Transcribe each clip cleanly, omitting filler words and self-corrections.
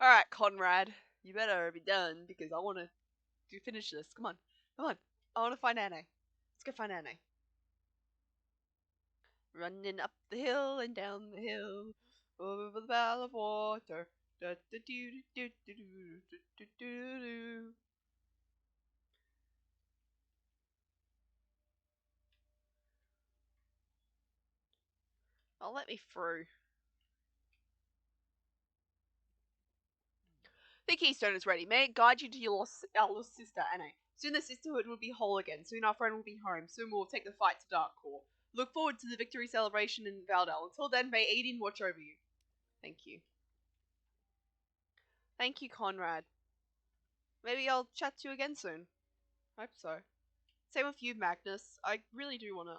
Alright, Conrad. You better be done because I want to finish this. Come on. Come on. I want to find Anne. Let's go find Anne. Running up the hill and down the hill over the barrel of water. Da, da, do, do, do, do, do, do, do, do. Oh, let me through. The keystone is ready. May it guide you to your lost sister, Anne. Soon the sisterhood will be whole again. Soon our friend will be home. Soon we'll take the fight to Darkcore. Look forward to the victory celebration in Valdel. Until then, may Aideen watch over you. Thank you. Thank you, Conrad. Maybe I'll chat to you again soon. Hope so. Same with you, Magnus. I really do want to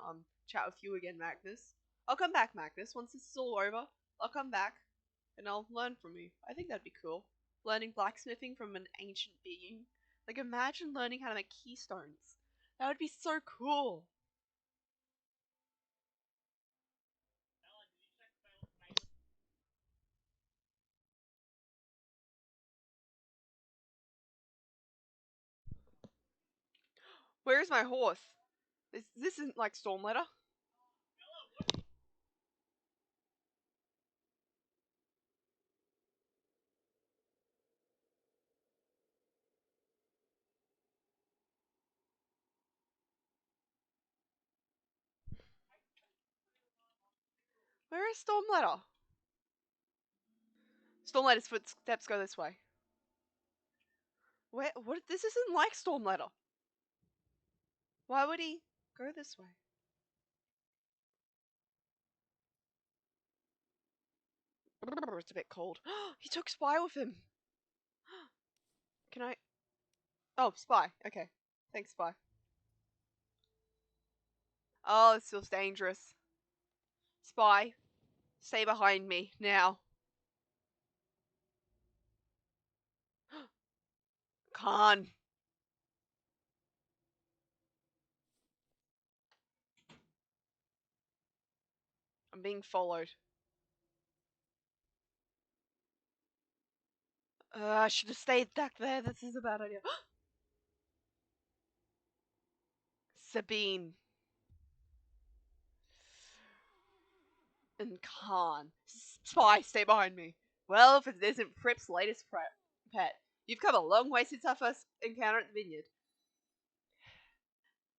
chat with you again, Magnus. I'll come back, Magnus. Once this is all over, I'll come back and I'll learn from you. I think that'd be cool. Learning blacksmithing from an ancient being. Like, imagine learning how to make keystones. That would be so cool. Where's my horse? This isn't like Stormletter. Where is Stormletter? Stormletter's footsteps go this way. Where? What? This isn't like Stormletter. Why would he go this way? It's a bit cold. He took Spy with him. Can I? Oh, Spy. Okay. Thanks, Spy. Oh, this feels dangerous. Spy, stay behind me now. Khan. I'm being followed. I should have stayed back there. This is a bad idea. Sabine. And Khan. Spy, stay behind me. Well, if it isn't Prip's latest pet. You've come a long way since our first encounter at the vineyard.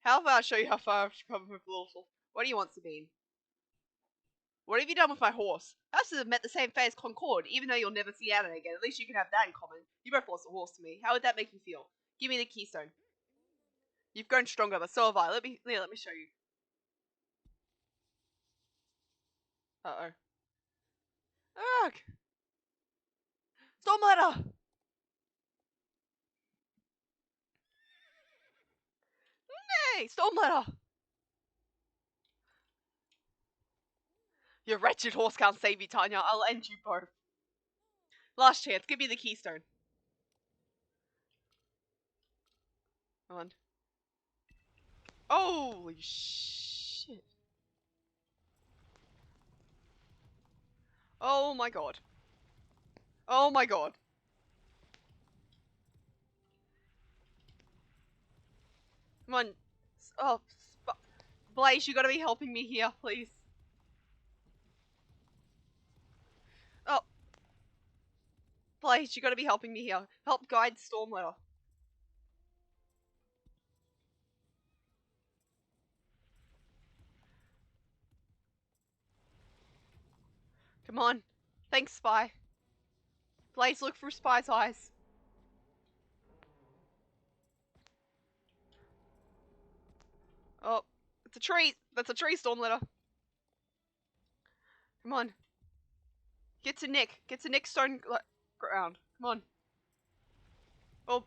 How about I show you how far I've come with Lawful? What do you want, Sabine? What have you done with my horse? Us have met the same fate as Concord, even though you'll never see Anna again. At least you can have that in common. You both lost a horse to me. How would that make you feel? Give me the keystone. You've grown stronger, but so have I. Let me show you. Uh-oh. Ugh! Stormletter! Hey, Stormletter! Your wretched horse can't save you, Tanya. I'll end you both. Last chance. Give me the keystone. Come on. Holy shit. Oh my god. Oh my god. Come on. Oh, Blaze, you gotta be helping me here, please. Oh. Blaze, you gotta be helping me here. Help guide Stormletter. Come on. Thanks, Spy. Blaze, look through Spy's eyes. Oh, it's a tree. That's a tree, Stormletter. Come on. Get to Nick. Get to Nick's stone ground. Come on. Oh,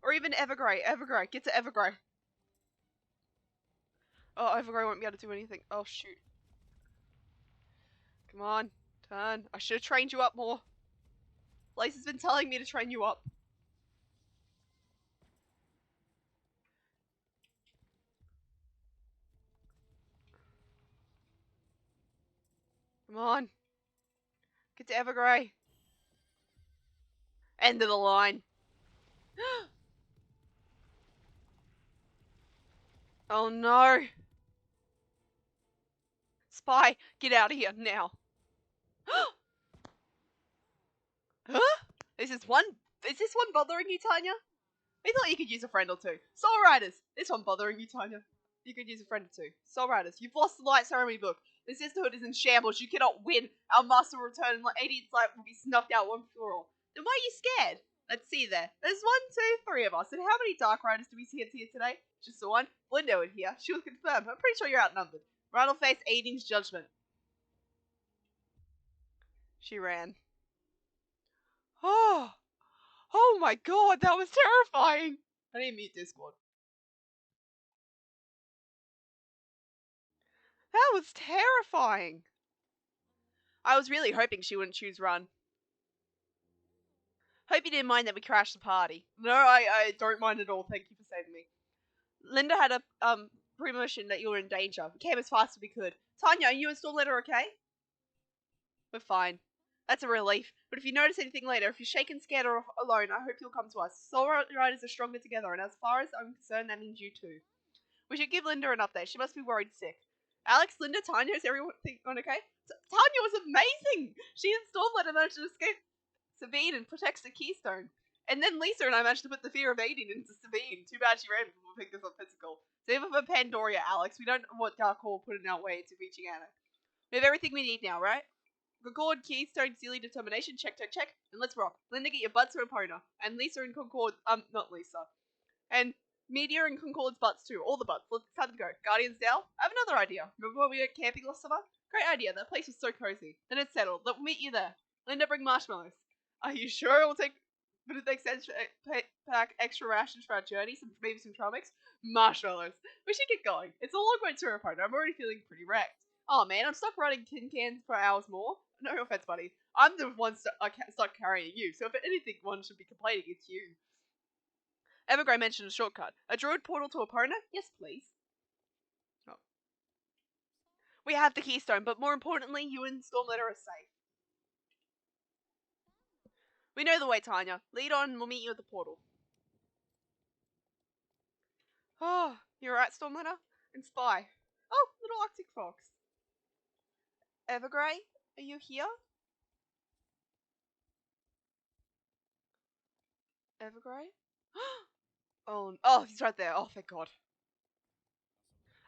or even Evergrey. Evergrey. Get to Evergrey. Oh, Evergrey won't be able to do anything. Oh, shoot. Come on. Turn. I should have trained you up more. Blaze has been telling me to train you up. Come on. Get to Evergrey. End of the line. Oh no. Spy, get out of here now. Huh? Is this one bothering you, Tanya? We thought you could use a friend or two. Soul Riders! This one bothering you, Tanya. You could use a friend or two. Soul Riders, you've lost the Light Ceremony book. The Sisterhood is in shambles. You cannot win. Our master will return and 18's light will be snuffed out once for all. Then why are you scared? Let's see there. There's 1, 2, 3 of us. And how many Dark Riders do we see here today? Just the one. Lindo in here. She will confirm. I'm pretty sure you're outnumbered. Run will face 18's judgment. She ran. Oh. Oh my god, that was terrifying. I need to mute Discord. That was terrifying. I was really hoping she wouldn't choose run. Hope you didn't mind that we crashed the party. No, I don't mind at all. Thank you for saving me. Linda had a premonition that you were in danger. We came as fast as we could. Tanya, are you and Stormletter okay? We're fine. That's a relief. But if you notice anything later, if you're shaken, scared, or alone, I hope you'll come to us. Soul Riders are stronger together, and as far as I'm concerned, that means you too. We should give Linda an update. She must be worried sick. Alex, Linda, Tanya, is everyone okay? Tanya was amazing! She and Stormletter managed to escape Sabine and protects the Keystone. And then Lisa and I managed to put the fear of Aideen into Sabine. Too bad she ran before we picked this up physical. Save it for Pandoria, Alex. We don't know what Dark Hall put in our way to reaching Anna. We have everything we need now, right? Concord, Keystone, Sealy, Determination, check, and let's rock. Linda, get your butts to Epona. And Lisa and Concord, not Lisa. And Meteor and Concord's butts too, all the butts. Let's time to go. Guardians Dale? I have another idea. Remember when we went camping last summer? Great idea, that place was so cozy. Then it's settled. We'll meet you there. Linda, bring marshmallows. Are you sure it will take a bit of pack extra rations for our journey? Maybe some trail mix? Marshmallows. We should get going. It's a long way to Epona. I'm already feeling pretty wrecked. Oh man, I'm stuck running tin cans for hours more. No offense, buddy. I'm the one stuck carrying you, so if anything one should be complaining, it's you. Evergrey mentioned a shortcut. A druid portal to Epona? Yes, please. Oh. We have the keystone, but more importantly, you and Stormletter are safe. We know the way, Tanya. Lead on and we'll meet you at the portal. Oh, you're right, Stormletter? And Spy. Oh, little Arctic Fox. Evergrey, are you here? Evergrey? Oh, he's right there. Oh, thank God.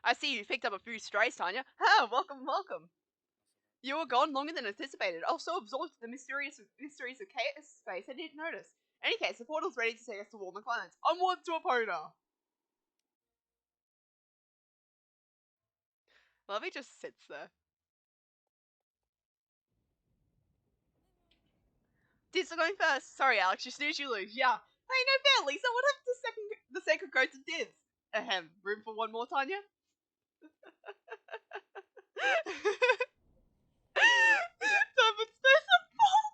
I see you picked up a few strays, Tanya. Ah, welcome. You were gone longer than anticipated. I was so absorbed in the mysteries of chaos space, I didn't notice. In any case, the portal's ready to take us to warmer climates. Onward to Epona! Lovey just sits there. Dids are going first. Sorry, Alex, you snooze, you lose. Yeah. Hey, no fair, Lisa. What happened to the sacred codes of Dids? Ahem. Room for one more, Tanya? Time and space unfold!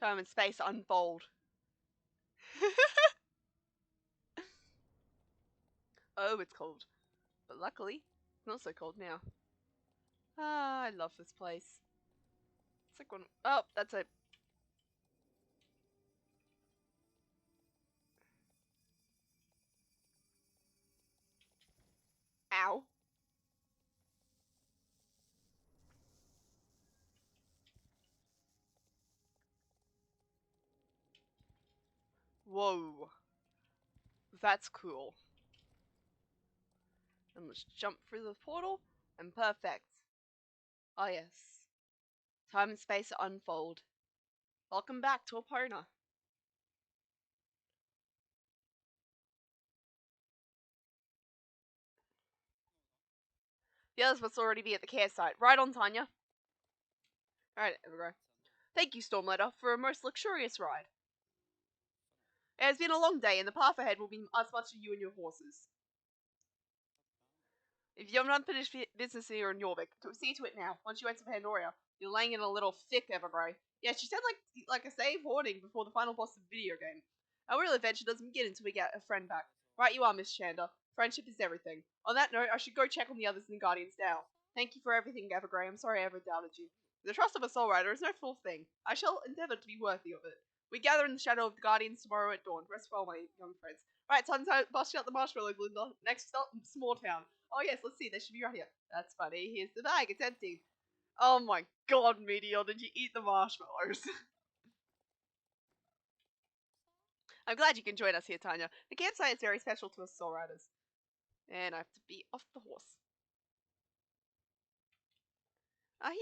Time and space unfold. Oh, it's cold. But luckily, it's not so cold now. Ah, I love this place. It's like one. Oh, that's it. Ow. Whoa. That's cool. And let's jump through the portal, and perfect. Oh yes. Time and space unfold. Welcome back to Epona. The others must already be at the care site. Right on, Tanya. Alright, there we go. Thank you, Stormletter, for a most luxurious ride. It has been a long day, and the path ahead will be as much for you and your horses. If you have not finished business here in Jorvik, see to it now. Once you enter Pandoria, you're laying in a little thick, Evergrey. Yeah, she said like a save warning before the final boss of the video game. Our real adventure doesn't begin until we get a friend back. Right you are, Miss Chanda. Friendship is everything. On that note, I should go check on the others in Guardian's Dale. Thank you for everything, Evergrey. I'm sorry I ever doubted you. The trust of a soul rider is no full thing. I shall endeavour to be worthy of it. We gather in the shadow of the Guardians tomorrow at dawn. Rest well, my young friends. Right, time to bust out the marshmallow, Glinda. Next stop, small town. Oh yes, let's see, they should be right here. That's funny. Here's the bag, it's empty. Oh my god, Meteor, did you eat the marshmallows? I'm glad you can join us here, Tanya. The campsite is very special to us soul riders. And I have to be off the horse.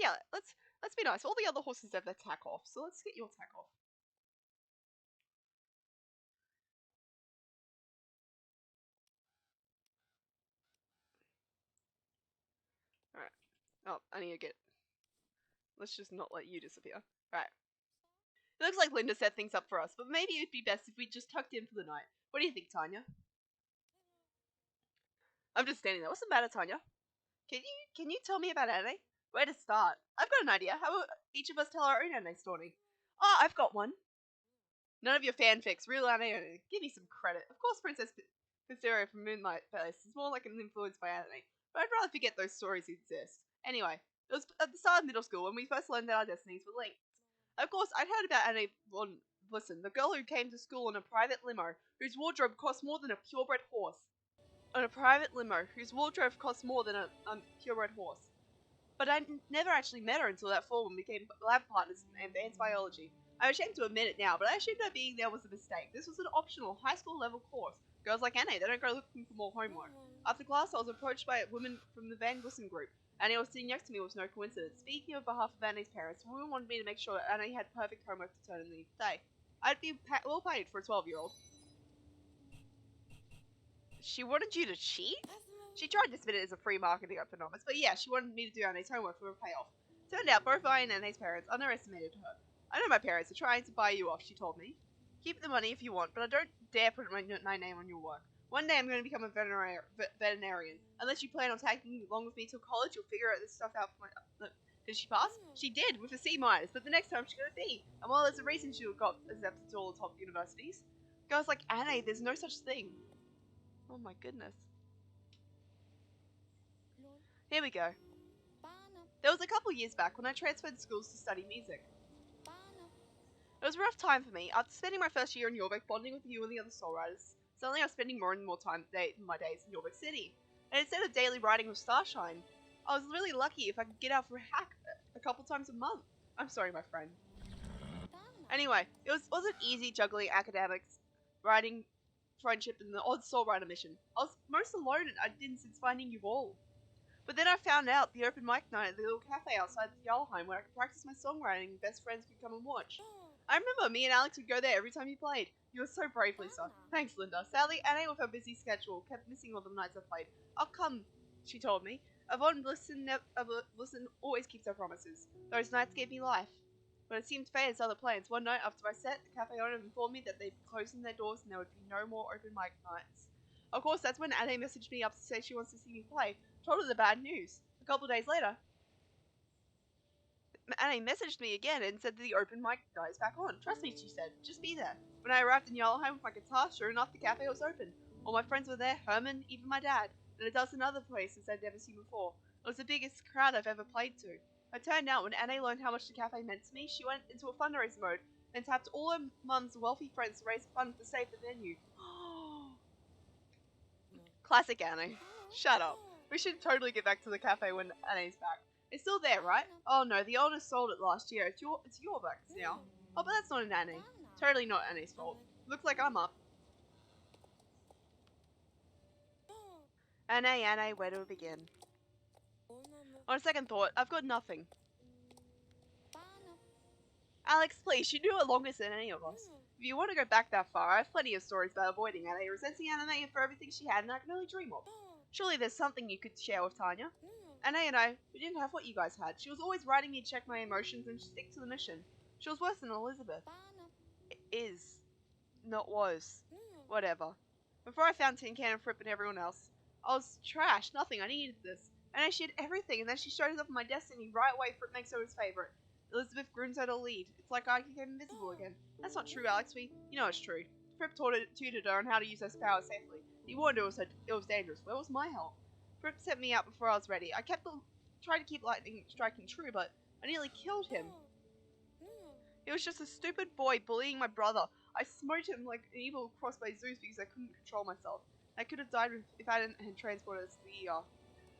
Yeah, let's be nice. All the other horses have their tack off, so let's get your tack off. Alright. Oh, I need to get... Let's just not let you disappear. Right. It looks like Linda set things up for us, but maybe it'd be best if we just tucked in for the night. What do you think, Tanya? I'm just standing there. What's the matter, Tanya? Can you tell me about Anne? Where to start? I've got an idea. How about each of us tell our own Anne story? Oh, I've got one. None of your fanfics. Real Anne. Give me some credit. Of course, Princess Pizzeria from Moonlight Palace is more like an influence by Anne, but I'd rather forget those stories exist. Anyway, it was at the start of middle school when we first learned that our destinies were linked. Of course, I'd heard about Anne. Well, listen, the girl who came to school in a private limo, whose wardrobe cost more than a purebred horse. On a private limo, whose wardrobe cost more than a purebred horse. But I never actually met her until that fall when we became lab partners in advanced biology. I'm ashamed to admit it now, but I assumed her being there was a mistake. This was an optional high school level course. Girls like Anne, they don't go looking for more homework. After class, I was approached by a woman from the Van Glisson group. Annie was sitting next to me was no coincidence. Speaking on behalf of Annie's parents, the woman wanted me to make sure that Annie had perfect homework to turn in the day. I'd be well paid for a 12-year-old. She wanted you to cheat? She tried to spin it as a free marketing economics, but yeah, she wanted me to do Annie's homework for a payoff. Turned out both I and Annie's parents underestimated her. I know my parents are trying to buy you off, she told me. Keep the money if you want, but I don't dare put my name on your work. One day I'm going to become a veterinarian. Unless you plan on tagging along with me till college, you'll figure this stuff out for my... Did she pass? She did, with a C-, but the next time she got a B. And well, there's a reason she got accepted to all the top universities. Girls like Annie, there's no such thing. Oh my goodness. Here we go. There was a couple years back when I transferred schools to study music. It was a rough time for me. After spending my first year in Yorvik bonding with you and the other soul riders, suddenly I was spending more and more time in my days in Yorvik City. And instead of daily riding with Starshine, I was really lucky if I could get out for a hack a couple times a month. I'm sorry, my friend. Anyway, it wasn't easy juggling academics, riding, friendship, and the odd soul rider mission. I was most alone I'd been since finding you all. But then I found out the open mic night at the little cafe outside Jarlheim where I could practice my songwriting and best friends could come and watch. I remember me and Alex would go there every time you played. You were so brave, Lisa. Thanks, Linda. Sadly, Annie with her busy schedule kept missing all the nights I played. I'll come, she told me. Yvonne Blisson always keeps her promises. Those nights gave me life. But it seemed fate has other plans. One night after my set, the cafe owner informed me that they'd be closing their doors and there would be no more open mic nights. Of course, that's when Annie messaged me up to say she wants to see me play. Told her the bad news. A couple of days later, Annie messaged me again and said that the open mic night is back on. Trust me, she said. Just be there. When I arrived in Jarlheim with my guitar, sure enough, the cafe was open. All my friends were there, Herman, even my dad, and a dozen other places I'd never seen before. It was the biggest crowd I've ever played to. It turned out when Annie learned how much the cafe meant to me, she went into a fundraiser mode and tapped all her mum's wealthy friends to raise funds to save the venue. Classic Annie. Shut up. We should totally get back to the cafe when Annie's back. It's still there, right? Oh no, the owner sold it last year. It's your back now. Oh, but that's not an Annie. Totally not Annie's fault. Looks like I'm up. Annie, where do we begin? On second thought, I've got nothing. Alex, please, you knew it longest than any of us. If you want to go back that far, I have plenty of stories about avoiding Annie, resenting Annie for everything she had and I can only dream of. Surely there's something you could share with Tanya. Annie and I, we didn't have what you guys had. She was always writing me to check my emotions and stick to the mission. She was worse than Elizabeth. Is. Not was. Whatever. Before I found Tin Can and Fripp and everyone else, I was trash, nothing, I needed this. And she had everything, and then she showed us up in my destiny right away. Fripp makes her his favorite. Elizabeth grooms her to lead. It's like I became invisible again. That's not true, Alex. You know it's true. Fripp tutored her on how to use her powers safely. He warned her it was dangerous. Where was my help? Fripp sent me out before I was ready. I tried to keep lightning striking true, but I nearly killed him. He was just a stupid boy bullying my brother. I smote him like an evil crossed by Zeus because I couldn't control myself. I could have died if I hadn't had transported us to the ER.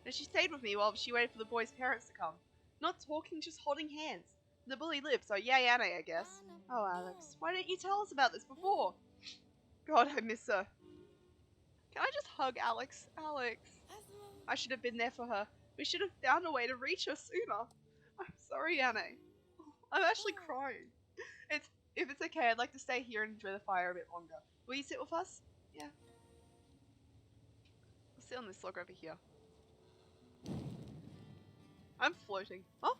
And she stayed with me while she waited for the boy's parents to come. Not talking, just holding hands. The bully lived, so yay Anna, I guess. Oh, Alex, why didn't you tell us about this before? God, I miss her. Can I just hug Alex? Alex. I should have been there for her. We should have found a way to reach her sooner. I'm sorry, Anna. I'm actually crying. If it's okay, I'd like to stay here and enjoy the fire a bit longer. Will you sit with us? Yeah. I'll sit on this log over here. I'm floating. Oh!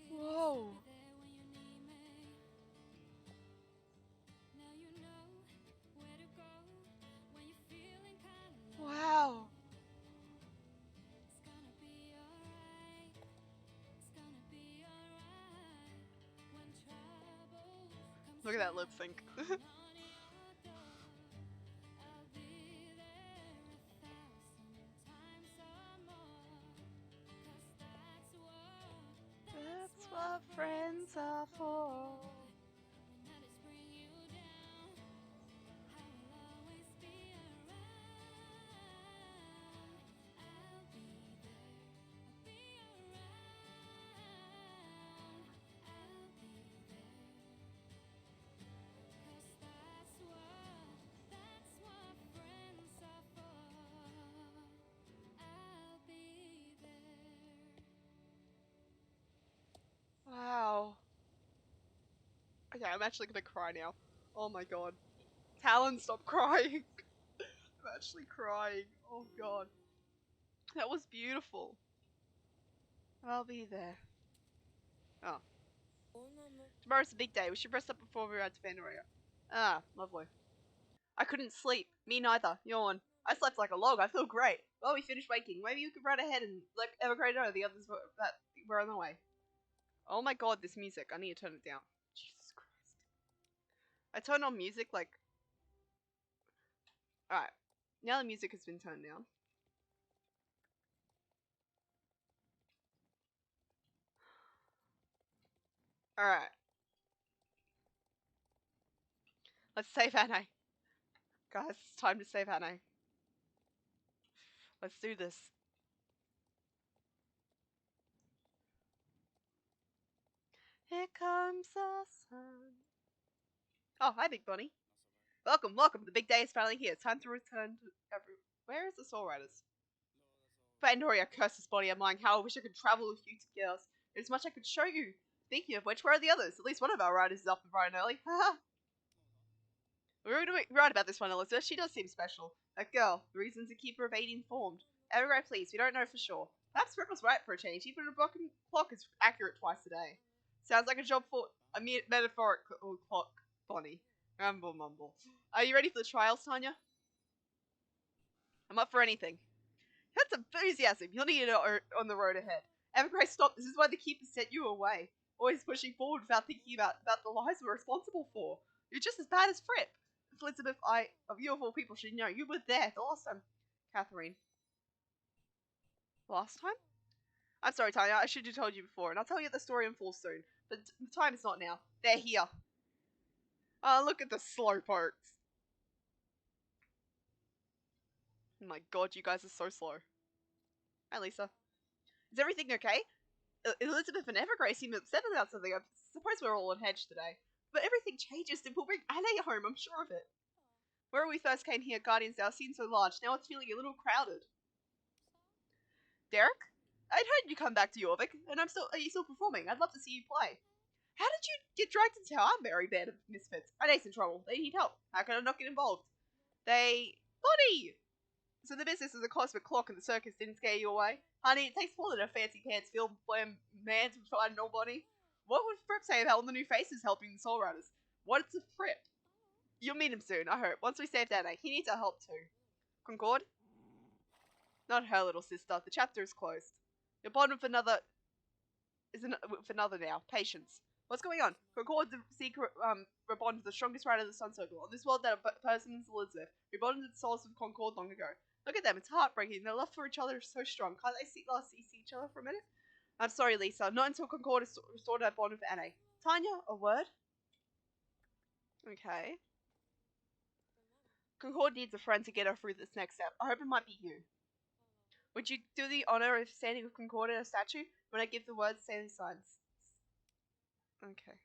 Whoa! Wow! Look at that lip sync. That's what friends are for. Wow. Okay, I'm actually gonna cry now. Oh my god. Talon, stop crying. I'm actually crying. Oh god. That was beautiful. I'll be there. Oh. Tomorrow's a big day. We should rest up before we ride to Pandaria. Ah, lovely. I couldn't sleep. Me neither. Yawn. I slept like a log. I feel great. Well, we finished waking. Maybe you could ride ahead and let Evergrey know the others were on the way. Oh my god, this music. I need to turn it down. Jesus Christ. I turned on music like... Alright. Now the music has been turned down. Alright. Let's save Anne. Guys, it's time to save Anne. Let's do this. Here comes the sun. Oh, hi, Big Bunny. Welcome, welcome. The big day is finally here. It's time to return to Where is the Soul Riders? Pandaria, curse this body of mine. How I wish I could travel with you to Chaos. There's much I could show you. Speaking of which, where are the others? At least one of our riders is up and bright and early. Haha. We were right about this one, Elizabeth. She does seem special. That girl. The reasons to keep her evading informed. Evergrey, please. We don't know for sure. Perhaps Rick was right for a change. Even a broken clock is accurate twice a day. Sounds like a job for a metaphorical clock, Bonnie. Rumble mumble. Are you ready for the trials, Tanya? I'm up for anything. That's enthusiasm. You'll need it on the road ahead. Evergrey, stop. This is why the Keeper sent you away. Always pushing forward without thinking about the lives we're responsible for. You're just as bad as Fripp. Elizabeth, of you of all people, should know. You were there the last time. Catherine. Last time? I'm sorry, Tanya. I should have told you before, and I'll tell you the story in full soon. But the time is not now. They're here. Oh, look at the slow parts. Oh my god, you guys are so slow. Hi, Lisa. Is everything okay? Elizabeth and Evergrey seem upset about something. I suppose we're all on hedge today. But everything changes and we'll bring Anne home, I'm sure of it. Where we first came here, Guardians Hour seemed so large. Now it's feeling a little crowded. Derek? I'd heard you come back to Jorvik, and are you still performing? I'd love to see you play. How did you get dragged into our very band of misfits? Ane's in trouble. They need help. How can I not get involved? Bonnie! So the business is a cosmic clock and the circus didn't scare you away? Honey, it takes more than a fancy pants film man to find nobody. What would Fripp say about all the new faces helping the Soul Riders? What's a Fripp? You'll meet him soon, I hope. Once we save Anne, he needs our help too. Concord? Not her, little sister. The chapter is closed. You're bond with another now. Patience. What's going on? Concord the secret rebond the strongest rider of the Sun Circle. On this world that a person is Elizabeth. Rebonded the souls of Concord long ago. Look at them, it's heartbreaking. Their love for each other is so strong. Can't they see each other for a minute? I'm sorry, Lisa. Not until Concord has restored her bond with Anna. Tanya, a word? Okay. Concord needs a friend to get her through this next step. I hope it might be you. Would you do the honor of standing with Concord in a statue when I give the words, say the signs? Okay.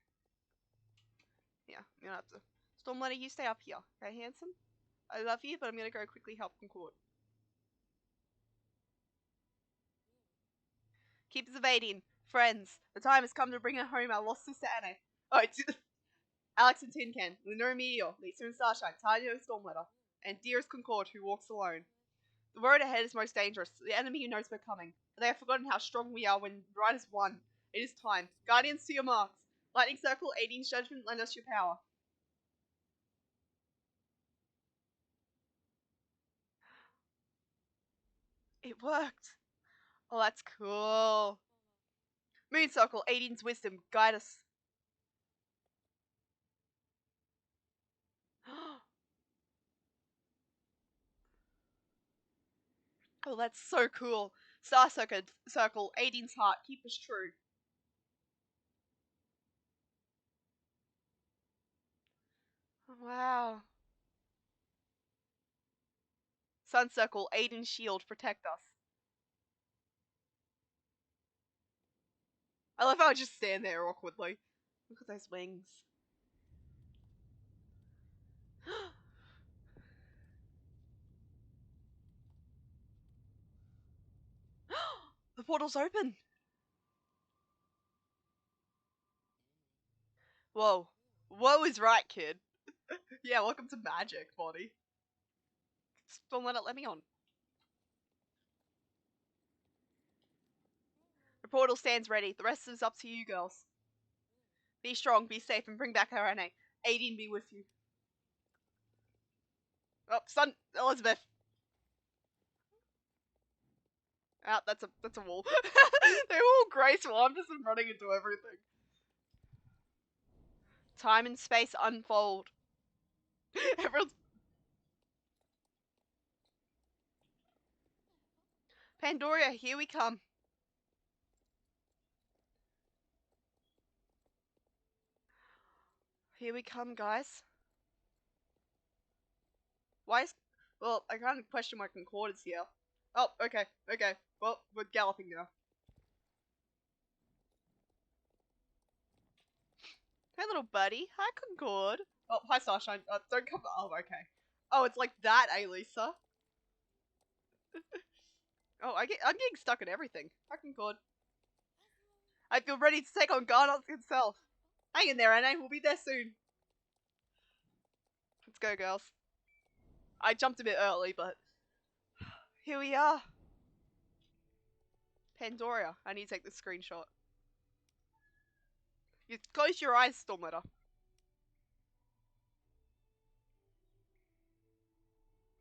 Yeah, I'm gonna have to. Stormlighter, you stay up here. Okay, handsome? I love you, but I'm gonna go quickly help Concord. Keep evading. Friends, the time has come to bring her home, our lost sister Anna. Oh, it's Alex and Tin Can, Luna and Meteor, Lisa and Starshine, Tanya and Stormlighter, and dearest Concord, who walks alone. The road ahead is most dangerous. The enemy knows we're coming. They have forgotten how strong we are when Riders won. It is time. Guardians to your marks. Lightning Circle, 18's judgment, lend us your power. It worked. Oh, that's cool. Moon Circle, 18's wisdom, guide us. Oh, that's so cool. Star Circle, 18's heart, keep us true. Wow. Sun Circle, Aiden's shield, protect us. I love how I just stand there awkwardly. Look at those wings. The portal's open. Whoa. Whoa is right, kid. Yeah, welcome to magic, body. Don't let me on. The portal stands ready. The rest is up to you, girls. Be strong, be safe, and bring back our NA. Aideen be with you. Oh, son, Elizabeth. Ah, that's a wall. They're all graceful. I'm just running into everything. Time and space unfold. Everyone's Pandoria, here we come. Here we come, guys. Why is... Well, I kind of question my Concord is here. Oh, okay, okay. Well, we're galloping now. Hey, little buddy. Hi, Concord. Oh, hi, Starshine. Don't come... Oh, okay. Oh, it's like that, eh, Lisa? Oh, I'm getting stuck in everything. Hi, Concord. I feel ready to take on Garnox himself. Hang in there, Anna. We'll be there soon. Let's go, girls. I jumped a bit early, but here we are. Pandoria. I need to take this screenshot. You close your eyes, Stormlighter.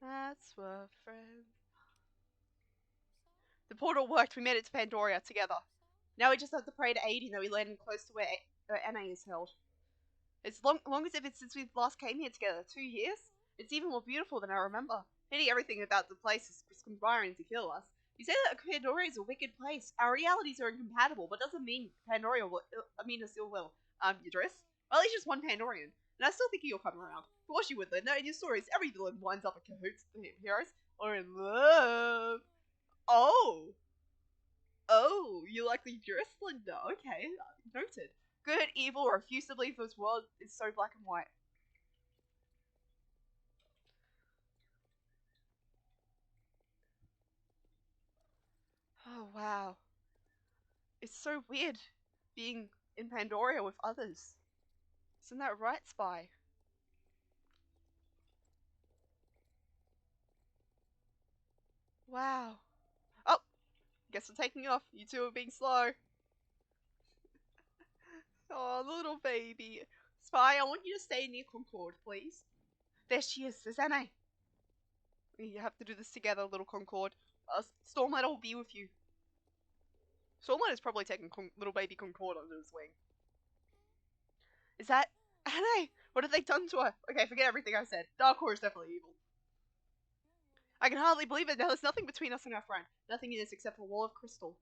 That's what friends. The portal worked. We made it to Pandoria together. Now we just have to pray to Aideen that we landed close to where Anna is held. It's long as if it's since we last came here together. 2 years? It's even more beautiful than I remember. Nearly everything about the place is conspiring to kill us. You say that Pandoria is a wicked place. Our realities are incompatible, but doesn't mean Pandoria will mean us ill will. Your dress? Well, at least just one Pandorian. And I still think you'll come around. Of course you would, Linda. In your stories, every villain winds up in cahoots with heroes or in love. Oh. Oh, you like the dress, Linda? Okay, noted. Good, evil, refuse to believe this world is so black and white. Oh, wow. It's so weird being in Pandoria with others. Isn't that right, Spy? Wow. Oh, guess we're taking off. You two are being slow. Oh, little baby. Spy, I want you to stay near Concord, please. There she is. There's Anna. We have to do this together, little Concord. Stormlighter will be with you. Stormlighter's probably taking little baby Concord under his wing. Is that Anne? What have they done to her? Okay, forget everything I said. Darkor is definitely evil. I can hardly believe it. Now there's nothing between us and our friend. Nothing in this except a wall of crystal.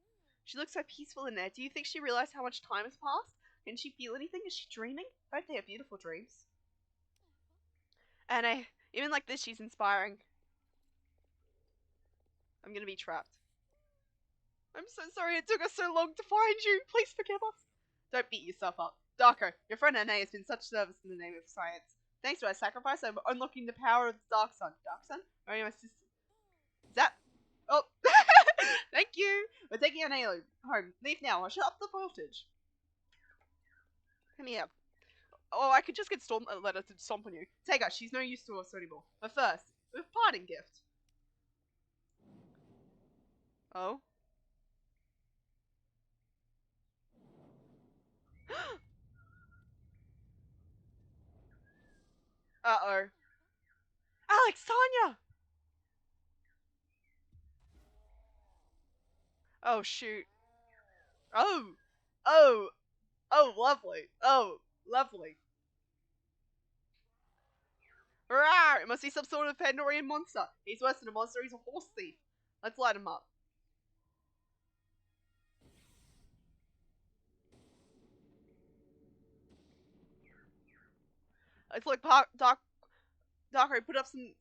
She looks so peaceful in there. Do you think she realized how much time has passed? Can she feel anything? Is she dreaming? I hope they have beautiful dreams. And even like this, she's inspiring. I'm gonna be trapped. I'm so sorry it took us so long to find you. Please forgive us. Don't beat yourself up. Darko, your friend Anne has been such service in the name of science. Thanks to our sacrifice, I'm unlocking the power of the Dark Sun. Dark Sun? Oh, yeah, my sister. Is that? Oh. Thank you. We're taking Anne home. Leave now. I'll shut up the voltage. Come here. Oh, I could just get Stormletter to stomp on you. Take her. She's no use to us anymore. But first, a parting gift. Oh. Uh-oh. Alex, Tanya! Oh, shoot. Oh. Oh. Oh, lovely. Oh, lovely. Rawr! It must be some sort of Pandorian monster. He's worse than a monster, he's a horse thief. Let's light him up. It's like Darko put up some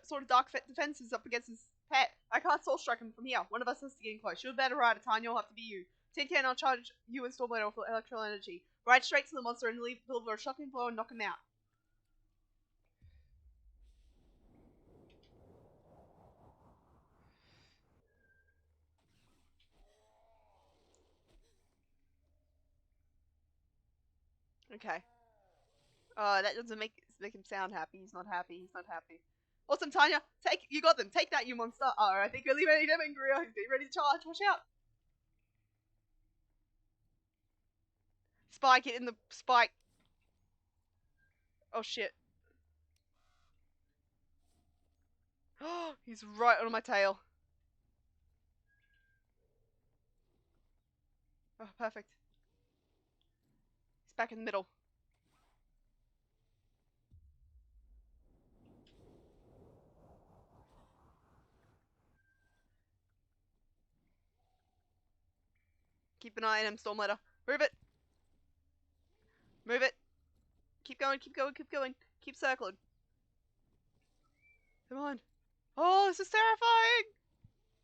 sort of dark defenses up against his pet. I can't soul strike him from here. One of us has to get in close. You'd better ride a Tanya, will have to be you. Tin Can, I'll charge you and Stormblade for electrical energy. Ride straight to the monster and leave Pilver a shocking blow and knock him out. Okay. That doesn't make him sound happy. He's not happy. He's not happy. Awesome, Tanya. You got them. Take that, you monster. Oh, I think you're leaving him angry. He's getting ready to charge. Watch out. Spike it in the spike. Oh shit. Oh, he's right on my tail. Oh, perfect. He's back in the middle. Keep an eye on him, Stormletter. Move it. Move it. Keep going, keep going, keep going. Keep circling. Come on. Oh, this is terrifying.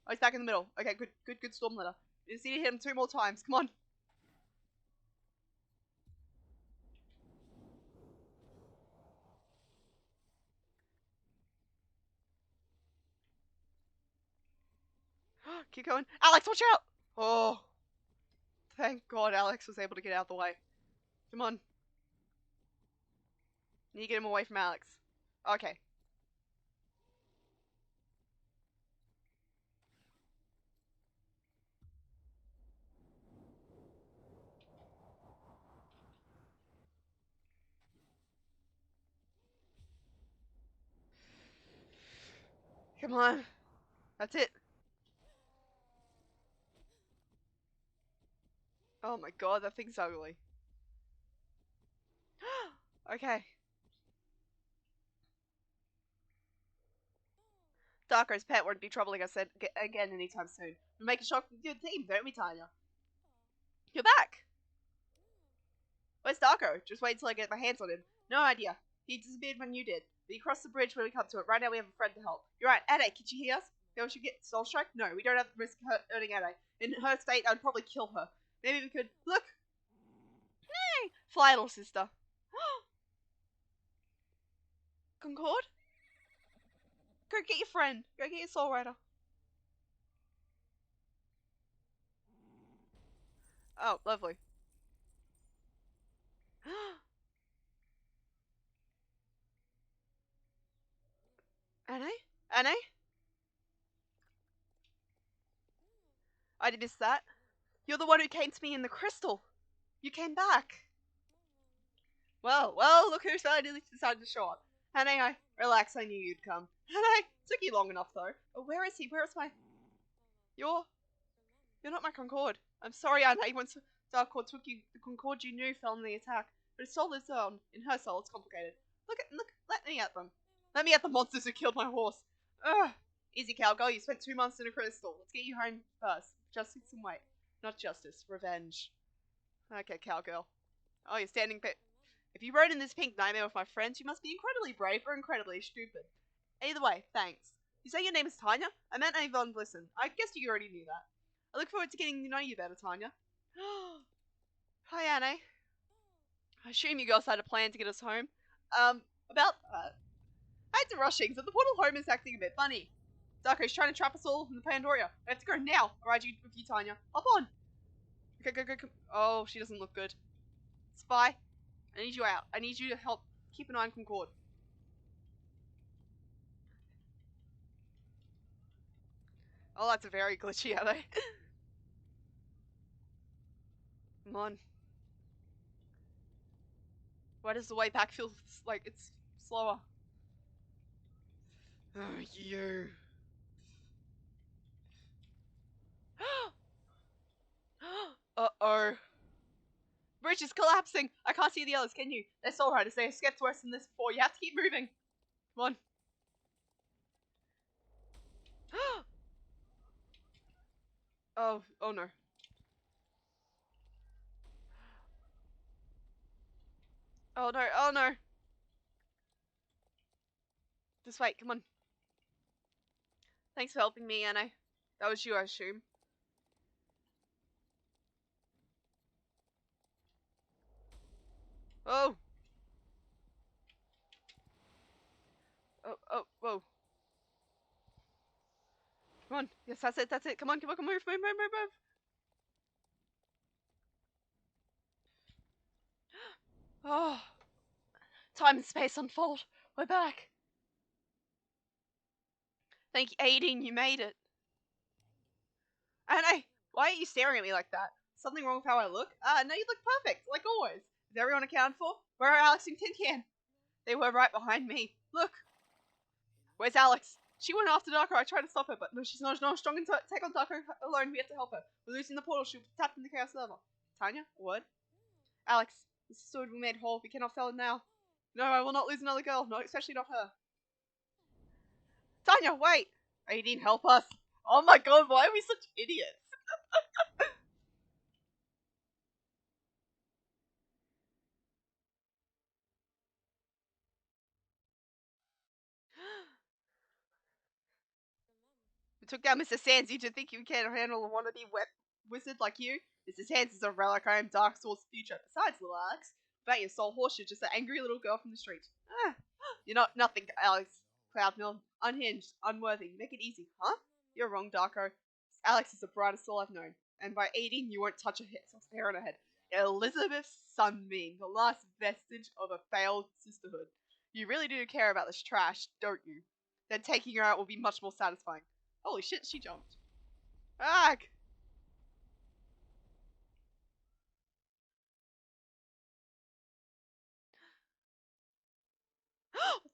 Oh, he's back in the middle. Okay, good, good, good, Stormletter. You just need to hit him 2 more times. Come on. Keep going. Alex, watch out! Oh. Thank God Alex was able to get out of the way. Come on. Need to get him away from Alex. Okay. Come on. That's it. Oh my God, that thing's ugly. Okay. Darko's pet won't be troubling us again anytime soon. We make a shock good team, don't we, Tanya? You're back! Where's Darko? Just wait until I get my hands on him. No idea. He disappeared when you did. But he crossed the bridge when we come to it. Right now we have a friend to help. You're right. Ade, can you hear us? No, we should get Soul Strike? No, we don't have to risk hurting Ade. In her state, I'd probably kill her. Maybe we could... Look! Hey! Fly, little sister. Concord? Go get your friend. Go get your Soul Rider. Oh, lovely. Anne? Anne? I missed that. You're the one who came to me in the crystal. You came back. Well, look who's finally decided to show up. Anne, relax, I knew you'd come. Anne, took you long enough though. Oh, where is he? Where is my... You're not my Concord. I'm sorry, Anne. Once Darkor took you, the Concord you knew fell in the attack. But his soul lives on. In her soul, it's complicated. Look, let me at them. Let me at the monsters who killed my horse. Ugh. Easy, cowgirl. You spent 2 months in a crystal. Let's get you home first. Justice and wait. Not justice, revenge. Okay, cowgirl. Oh, you're standing If you rode in this pink nightmare with my friends, you must be incredibly brave or incredibly stupid. Either way, thanks. You say your name is Tanya? I meant Avon Blisson. I guess you already knew that. I look forward to getting to know you better, Tanya. Hi, Anne. I assume you girls had a plan to get us home. About that. I had to rush things, but the portal home is acting a bit funny. Darko's trying to trap us all in the Pandoria. I have to go now. I'll ride you with you, Tanya. Hop on. Okay, go. Oh, she doesn't look good. Spy, I need you out. I need you to help keep an eye on Concord. Oh, that's very glitchy, are they? Come on. Why does the way back feel like it's slower? Oh, you. Uh-oh. Bridge is collapsing. I can't see the others, can you? They're Soul Riders. They escaped worse than this before. You have to keep moving. Come on. Oh no. Oh no. Just wait, come on. Thanks for helping me, Anna. That was you, I assume. Oh. Oh, whoa. Come on. Yes, that's it. Come on, move. Oh. Time and space unfold. We're back. Thank you, Aideen, you made it. Anna, why are you staring at me like that? Something wrong with how I look? No, you look perfect, like always. Is everyone accounted for? Where are Alex and Tin Can? They were right behind me. Look. Where's Alex? She went after Darko. I tried to stop her, but no, she's not strong enough to take on Darko alone. We have to help her. We're losing the portal. She'll be tapped in the Chaos Level. Tanya, a word? Alex, this sword we made whole. We cannot sell it now. No, I will not lose another girl. No, especially not her. Tanya, wait! Aideen, help us. Oh my god, why are we such idiots? We took down Mr. Sands. You did think you can handle a wannabe wizard like you? Mr. Sands is a relic. I am Dark Soul's future. Besides, little Alex, about your soul horse, you're just an angry little girl from the street. You're not nothing, Alex. Cloudmill. Unhinged. Unworthy. Make it easy, huh? You're wrong, Darko. Alex is the brightest soul I've known. And by 18, you won't touch a hair on her head. Elizabeth Sunbeam, the last vestige of a failed sisterhood. You really do care about this trash, don't you? Then taking her out will be much more satisfying. Holy shit, she jumped. Ah!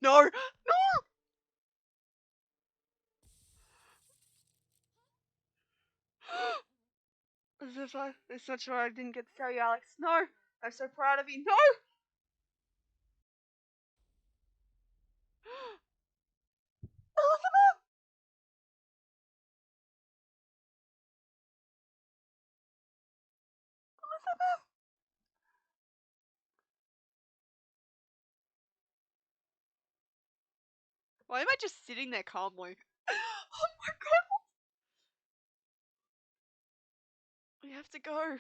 No! No! It's not sure I didn't get to tell you, Alex. No! I'm so proud of you. No! Elizabeth! Elizabeth! Why am I just sitting there calmly? Oh my god! We have to go.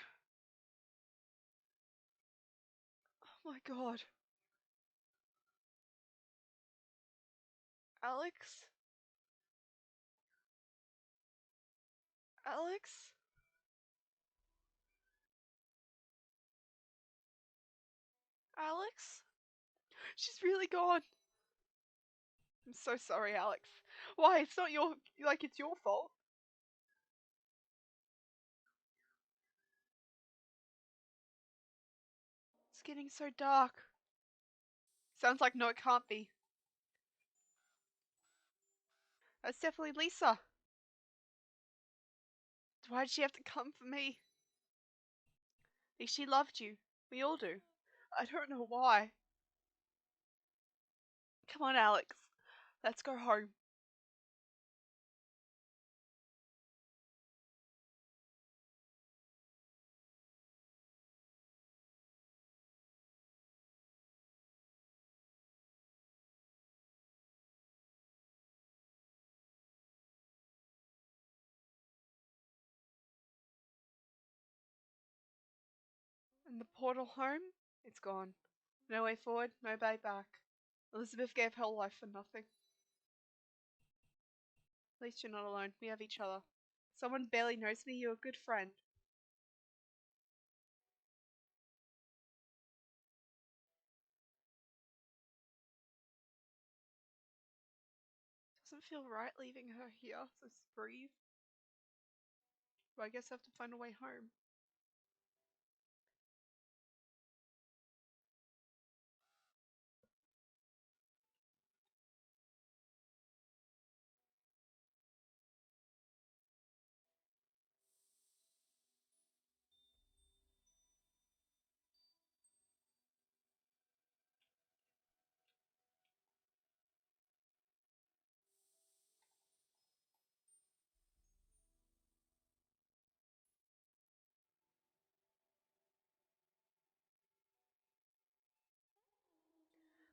Oh my god. Alex? Alex? Alex? She's really gone. I'm so sorry, Alex. Why? It's not your. Like, it's your fault. It's getting so dark. Sounds like no, it can't be. That's definitely Lisa. Why did she have to come for me? If she loved you. We all do. I don't know why. Come on, Alex. Let's go home. And the portal home? It's gone. No way forward, no way back. Elizabeth gave her life for nothing. At least you're not alone. We have each other. Someone barely knows me, you're a good friend. Doesn't feel right leaving her here, so breathe. But I guess I have to find a way home.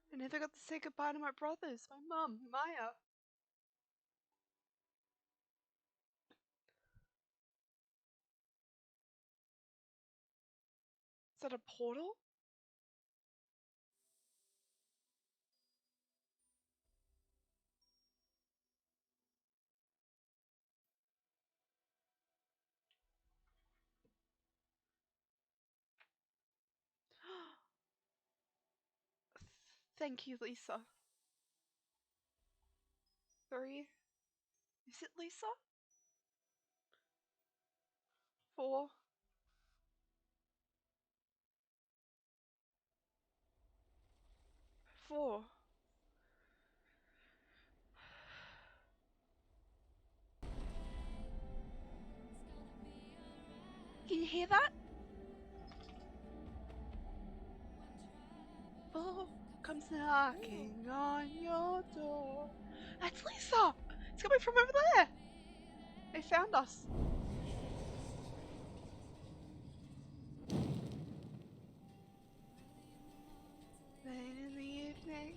I never got to say goodbye to my brothers, my mum, Maya. Is that a portal? Thank you, Lisa. 3. Is it Lisa? 4. 4. Can you hear that? 4 comes knocking on your door. That's Lisa! It's coming from over there! They found us. Late in the evening.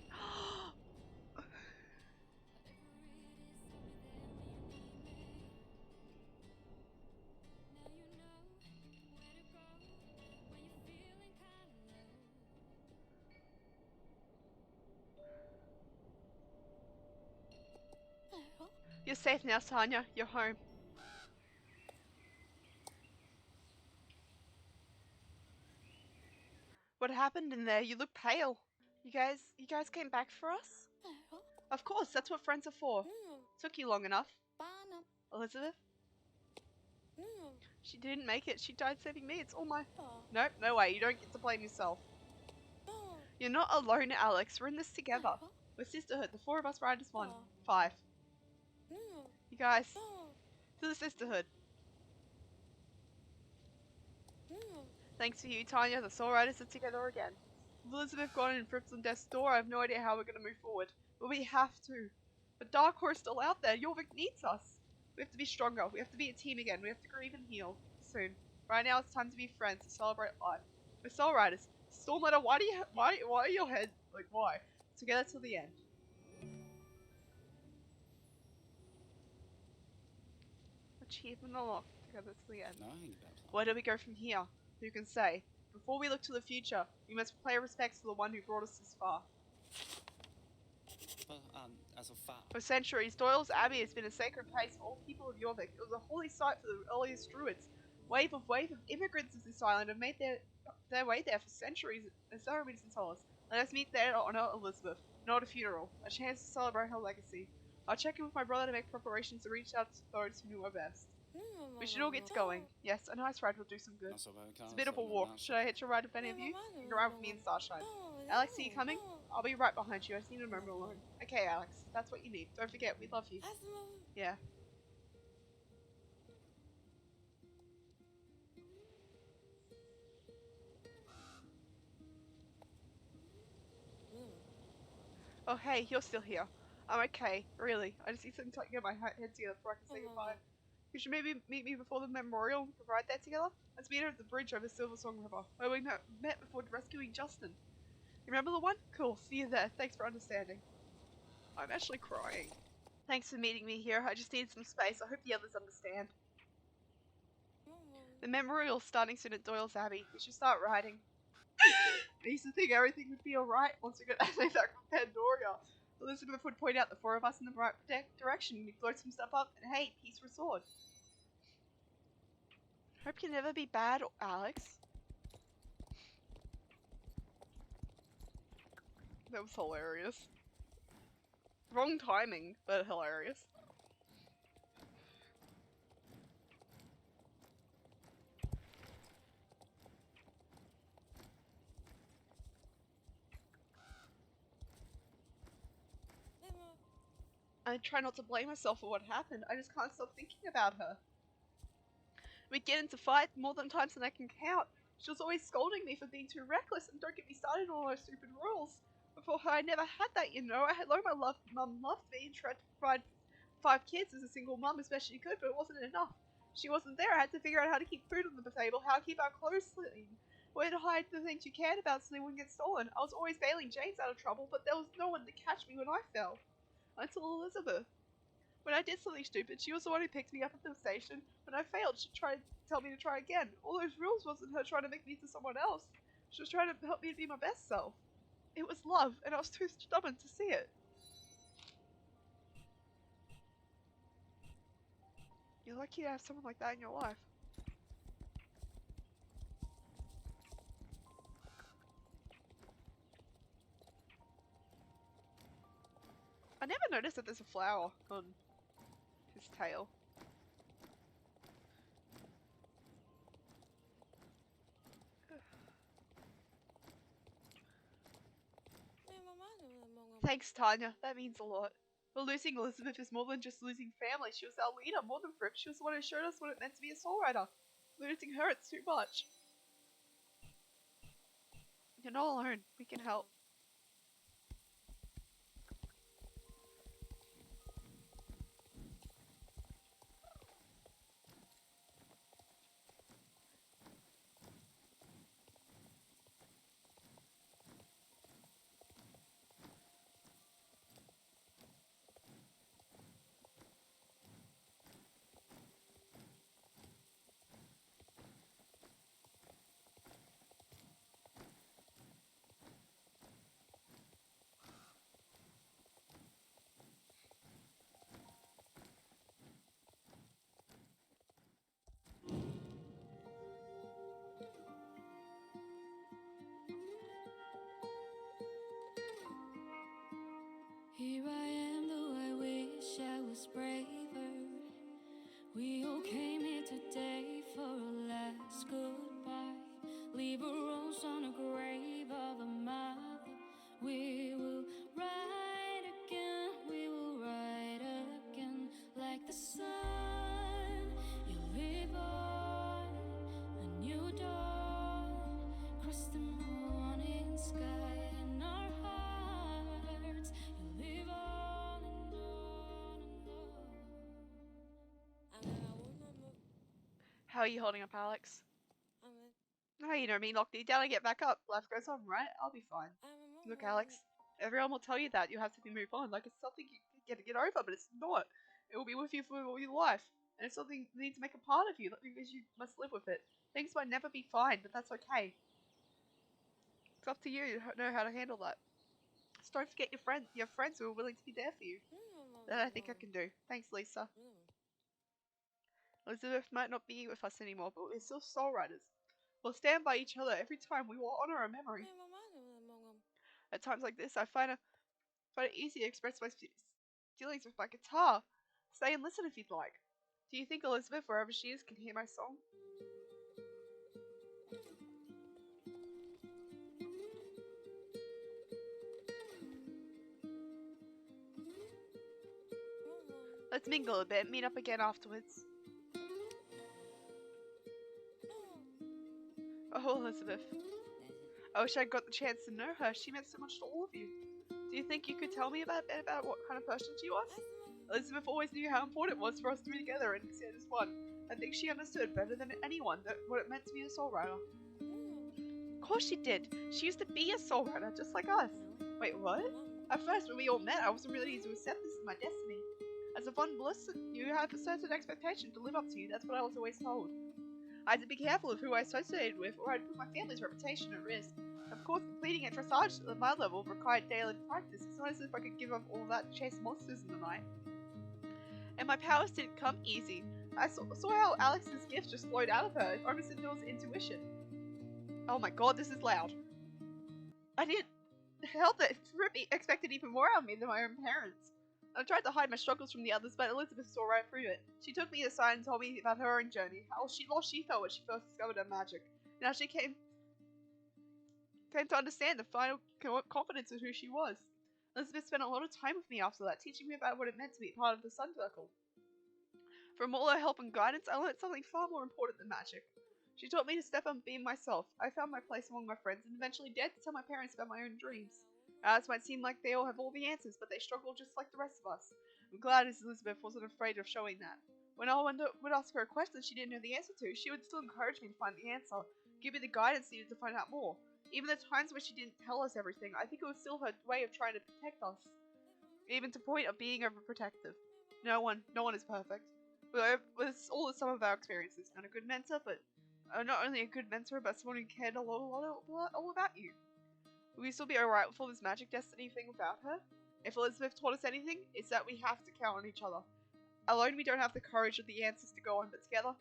You're safe now, Tanya. You're home. What happened in there? You look pale. You guys came back for us? Of course, that's what friends are for. Took you long enough. Elizabeth? She didn't make it. She died saving me. It's all my... Nope, no way. You don't get to blame yourself. You're not alone, Alex. We're in this together. We're sisterhood. The 4 of us ride as one. 5. You guys, to the sisterhood. Thanks to you, Tanya, the Soul Riders are together again. With Elizabeth gone and Frips on death's door, I have no idea how we're going to move forward. But we have to. But Dark Horse still out there. Jorvik needs us. We have to be stronger. We have to be a team again. We have to grieve and heal. Soon. Right now, it's time to be friends, to celebrate life. We're Soul Riders. Stormlighter, why are your heads, like, why? Together till the end. Achievement unlocked. Together till the end. Where do we go from here? Who can say? Before we look to the future, we must pay respects to the one who brought us this far. For centuries, Doyle's Abbey has been a sacred place for all people of Jorvik. It was a holy site for the earliest druids. Wave of immigrants of this island have made their way there for centuries as ceremonies and solace. Let us meet there to honor Elizabeth, not a funeral, a chance to celebrate her legacy. I'll check in with my brother to make preparations to reach out to those who knew her best. We should all get going. Yes, a nice ride will do some good. It's a bit of a walk. Should I hitch a ride with any of you? You can ride with me in Starshine. Alex, are you coming? I'll be right behind you. I just need a moment alone. Okay, Alex. That's what you need. Don't forget, we love you. Yeah. Oh, hey, you're still here. I'm okay, really. I just need something to get my head together before I can say goodbye. You should maybe meet me before the memorial and ride there together. Let's meet her at the bridge over Silver Song River, where we met before rescuing Justin. You remember the one? Cool, see you there. Thanks for understanding. I'm actually crying. Thanks for meeting me here. I just needed some space. I hope the others understand. The memorial's starting soon at Doyle's Abbey. We should start riding. I used to think everything would be alright once we got Ashley back from Pandoria. Elizabeth would point out the four of us in the right direction, and we'd float some stuff up, and hey, peace restored. Hope you never be bad, Alex. That was hilarious. Wrong timing, but hilarious. I try not to blame myself for what happened. I just can't stop thinking about her. We'd get into fights more than times than I can count. She was always scolding me for being too reckless, and don't get me started on all those stupid rules. Before her, I never had that, you know. I had learned my mum loved me and tried to provide 5 kids as a single mum as best she could, but it wasn't enough. She wasn't there. I had to figure out how to keep food on the table, how to keep our clothes clean, where to hide the things you cared about so they wouldn't get stolen. I was always bailing James out of trouble, but there was no one to catch me when I fell. Until Elizabeth. When I did something stupid, she was the one who picked me up at the station. When I failed, she tried to tell me to try again. All those rules wasn't her trying to make me into someone else. She was trying to help me to be my best self. It was love, and I was too stubborn to see it. You're lucky to have someone like that in your life. I never noticed that there's a flower on his tail. Thanks, Tanya. That means a lot. But losing Elizabeth is more than just losing family. She was our leader, more than Fripp. She was the one who showed us what it meant to be a soul rider. Losing her, it's too much. You're not alone. We can help. Here I am, though I wish I was braver. We all came here today for a last goodbye. Leave a rose on a grave of a mother. We will ride again, we will ride again. Like the sun, you live on, a new dawn. Cross the morning sky in our hearts. You live on and on and on. How are you holding up, Alex? Oh, you know me, knock me down and get back up. Life goes on, right? I'll be fine. Look, Alex, everyone will tell you that. You have to move on. Like, it's something you get over, but it's not. It will be with you for all your life. And it's something you need to make a part of you, because you must live with it. Things might never be fine, but that's okay. It's up to you to know how to handle that. Just don't forget your friends who are willing to be there for you. That I think I can do. Thanks, Lisa. Elizabeth might not be with us anymore, but we're still soul riders. We'll stand by each other every time. We will honor our memory. At times like this, I find it easy to express my feelings with my guitar. Stay and listen if you'd like. Do you think Elizabeth, wherever she is, can hear my song? Let's mingle a bit, meet up again afterwards. Oh, Elizabeth. I wish I'd got the chance to know her. She meant so much to all of you. Do you think you could tell me about what kind of person she was? Elizabeth always knew how important it was for us to be together and see it as one. I think she understood better than anyone what it meant to be a Soul Rider. Of course she did. She used to be a Soul Rider, just like us. Wait, what? At first, when we all met, I wasn't really easy to accept this as my destiny. As a fun bliss, you have a certain expectation to live up to. That's what I was always told. I had to be careful of who I associated with, or I'd put my family's reputation at risk. Of course, completing a dressage at my level required daily practice. It's not as if I could give up all that to chase monsters in the night. And my powers didn't come easy. I saw how Alex's gift just flowed out of her, almost as if it was intuition. Oh my god, this is loud. I didn't help that Ruby expected even more out of me than my own parents. I tried to hide my struggles from the others, but Elizabeth saw right through it. She took me aside and told me about her own journey, how she felt when she first discovered her magic, and how she came to understand the final confidence of who she was. Elizabeth spent a lot of time with me after that, teaching me about what it meant to be part of the Sun Circle. From all her help and guidance, I learned something far more important than magic. She taught me to step up and be myself. I found my place among my friends and eventually dared to tell my parents about my own dreams. It might seem like they all have all the answers, but they struggle just like the rest of us. I'm glad Elizabeth wasn't afraid of showing that. When I would ask her a question she didn't know the answer to, she would still encourage me to find the answer, give me the guidance needed to find out more. Even the times where she didn't tell us everything, I think it was still her way of trying to protect us. Even to the point of being overprotective. No one is perfect. With all the sum of our experiences, not a good mentor, but not only a good mentor, but someone who cared a lot all about you. Will we still be alright with all this magic destiny thing without her? If Elizabeth taught us anything, it's that we have to count on each other. Alone we don't have the courage or the answers to go on, but together,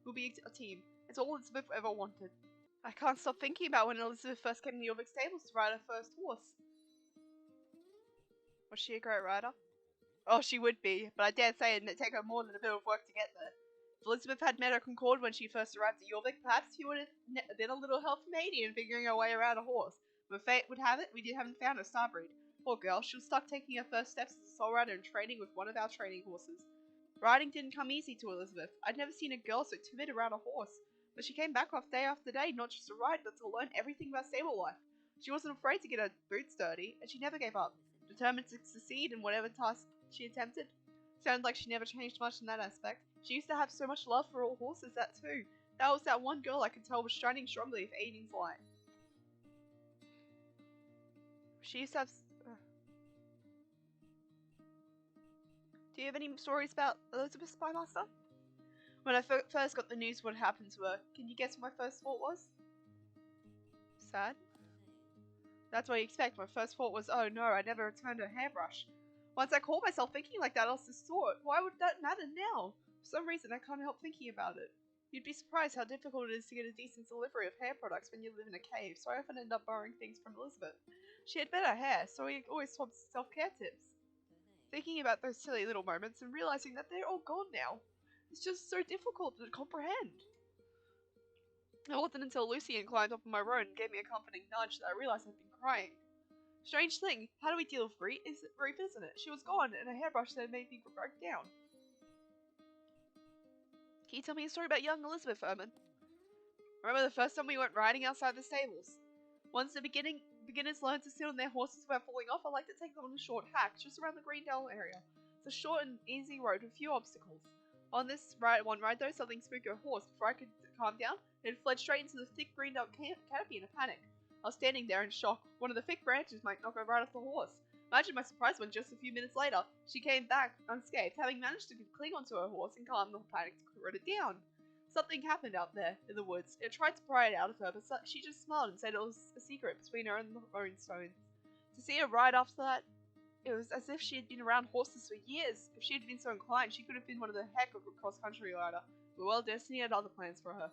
we'll be a team. It's all Elizabeth ever wanted. I can't stop thinking about when Elizabeth first came to the Jorvik stables to ride her first horse. Was she a great rider? Oh, she would be, but I dare say it'd take her more than a bit of work to get there. If Elizabeth had met her Concord when she first arrived at Jorvik, perhaps she would have been a little help from Adi in figuring her way around a horse. But fate would have it, we haven't found her Starbreed. Poor girl, she was stuck taking her first steps as a Soul Rider and training with one of our training horses. Riding didn't come easy to Elizabeth. I'd never seen a girl so timid around a horse. But she came back off day after day, not just to ride, but to learn everything about stable life. She wasn't afraid to get her boots dirty, and she never gave up, determined to succeed in whatever task she attempted. Sounded like she never changed much in that aspect. She used to have so much love for all horses, that too. That was that one girl I could tell was shining strongly with Aiden's light. She used to have... Do you have any stories about Elizabeth Spymaster? When I first got the news what happened to her, can you guess what my first thought was? Sad? That's what you expect. My first thought was, oh no, I never returned her hairbrush. Once I caught myself thinking like that, I was distraught. Why would that matter now? For some reason, I can't help thinking about it. You'd be surprised how difficult it is to get a decent delivery of hair products when you live in a cave, so I often end up borrowing things from Elizabeth. She had better hair, so we always swapped self-care tips. Thinking about those silly little moments and realizing that they're all gone now. It's just so difficult to comprehend. It wasn't until Lucian climbed up on my road and gave me a comforting nudge that I realized I'd been crying. Strange thing, how do we deal with Reef, isn't it? She was gone, and a hairbrush that made me break down. Can you tell me a story about young Elizabeth, Herman? Remember the first time we went riding outside the stables? Once the beginners learn to sit on their horses without falling off, I like to take them on a short hack, just around the Greendale area. It's a short and easy road with few obstacles. On this one ride though, something spooked a horse. Before I could calm down, it fled straight into the thick Greendale canopy in a panic. I was standing there in shock. One of the thick branches might knock her right off the horse. Imagine my surprise when just a few minutes later, she came back unscathed, having managed to cling onto her horse and calm the panic to rode it down. Something happened out there in the woods. It tried to pry it out of her, but she just smiled and said it was a secret between her and the Moonstone. To see her ride after that, it was as if she had been around horses for years. If she had been so inclined, she could have been one of the heck of a cross-country rider. But well, Destiny had other plans for her.